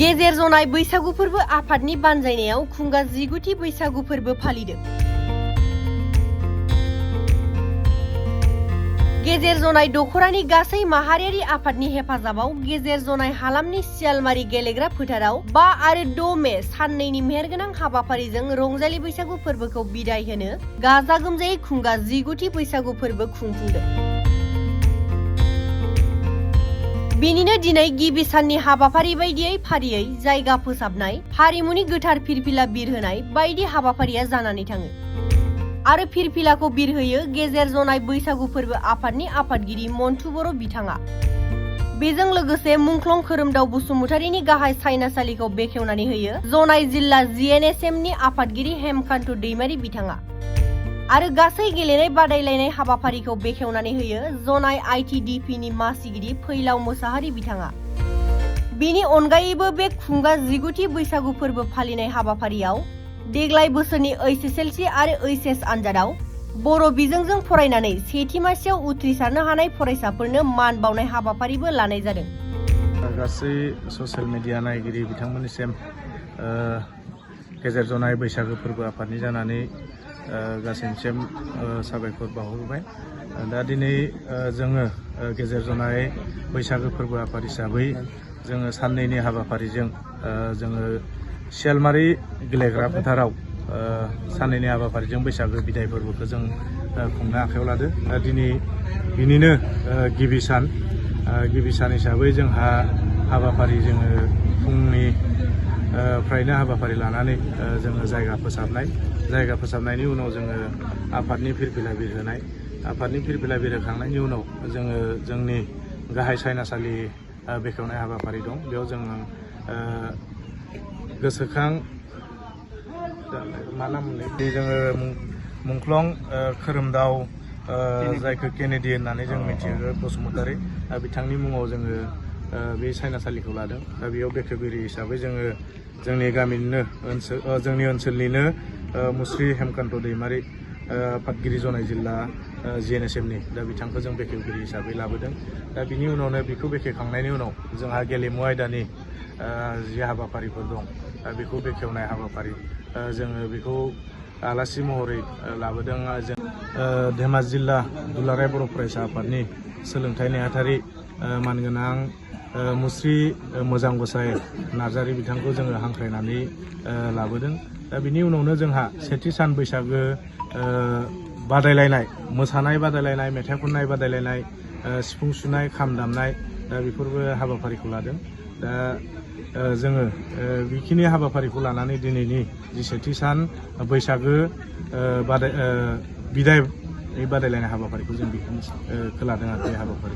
गेजेर जनाय बैसागु फोरबो आफादनि बानजायनायाव खुंगा 19थि बैसागु फोरबो फालिदों। गेजेर जनाय दखरानि गासै माहारियारि आफादनि हेफाजाबाव गेजेर जनाय हालामनि सियालमारि गेलेग्रा फोथाराव 5 आरो 6 मे साननैनि मेहेरगोनां हाबाफारिजों रंजालि बैसागु फोरबोखौ बिदाय होनो गाजा गोमजायै खुंगा 19थि बैसागु फोरबो खुंफुंदों। बेनिनो दिनै गिबि साननि हाबाफारि बायदियै फारियै जायगा फोसाबनाय, हारिमुनि गोथार फिरफिला बिरहोनाय बायदि हाबाफारिया जानानै थाङो। आरो फिरफिलाखौ बिरहोयो गेजेर जनाय बैसागु फोरबो आफादनि आफादगिरि मन्टु बर' बिथाङा। बेजों लोगोसे मुंख्लं खोरोमदाव बसुमतारीनि गाहाय सायनासालिखौ बेखेवनानै होयो जनाय जिल्ला जिएनएसएमनि आफादगिरि हेमकान्त दैमारी बिथाङा। आरो गासै गेलेनाय बादायलायनाय हाबाफारिखौ बेखेवनानै होयो जनाय आइटिडिपिनि मासिगिरि फैलाव मोसाहारि बिथाङा। बेनि अनगायैबो बे खुंगा 19थि बैसागु फोरबो फालिनाय हाबाफारियाव देग्लाय बोसोरनि एसएसएलसि आरो एचएस आनजादाव बर' बिजोंजों फरायनानै सेथि मासियाव उथ्रिसारनो हानाय फरायसाफोरनो मान बावनाय हाबाफारिबो लानाय जादों। गासै ससियेल मिडिया नायगिरि बिथांमोननिसिम गेजेर जनाय बैसागु फोरबो आफादनि जानानै गासैनिसिम साबायखर बावहरबाय। दा दिनै जोङो गेजेर जनाय बैसागु फोरबो आफाद हिसाबै जोङो साननैनि हाबाफारिजों जोङो सियालमारि गेलेग्रा फोथाराव साननैनि हाबाफारिजों बैसागु बिदाय फोरबोखौ जों खुंनो आखायाव लादों। दा दिनै बिनिनो गिबि सान हिसाबै जोंहा हाबाफारि जोङो फुंनि फ्रायनो हाबाफारि लानानै जोङो जायगा फोसाबनायनि उनाव जोङो आफादनि फिरफिला बिरहोनाय, आफादनि फिरफिला बिरहोखांनायनि उनाव जोङो जोंनि गाहाय सायनासालि बेखेवनाय हाबाफारि दं। बेयाव जोङो गोसोखां मा नाममोनलाय जोङो मुंख्लं खोरोमदाव जायखौ केनेडि होननानै जों मिथियो बसुमतारी, बिथांनि मुङाव जोङो बे सायनासालिखौ लादों। दा बेयाव बेखेवगिरि हिसाबै जोङो जोंनि गामिनिनो जोंनि ओनसोलनिनो मुस्रि हेमकान्त दैमारी आफादगिरि जनाय जिल्ला जिएनएसएमनि दा बिथांखौ जों बेखेवगिरि हिसाबै लाबोदों। दा बिनि उनावनो बेखौ बेखेवखांनायनि उनाव जोंहा गेलेमु आयदानि जि हाबाफारिफोर दं दा बेखौ बेखेवनाय हाबाफारि जोङो बेखौ आलासि महरै लाबोदों। जों धेमाजि जिल्ला दुलाराय बर' फरायसा आफादनि सोलोंथाइ नेहाथारि मानगोनां मुस्रि मोजां गसाइ नार्जारी बिथांखौ जोङो हांख्रायनानै लाबोदों। दा बिनि उनावनो जोंहा सेथि सान बैसागो बादायलायनाय, मोसानाय बादायलायनाय, मेथाइ खननाय बादायलायनाय, सिफुं सुनाय, खाम दामनाय दा बेफोरबो हाबाफारिखौ लादों। दा जोङो बेखिनि हाबाफारिखौ लानानै दिनैनि जि सेथि सान बैसागो बिदाय बादायलायनाय हाबाफारिखौ जों बेखिनिखौ लादों आरो बे हाबाफारि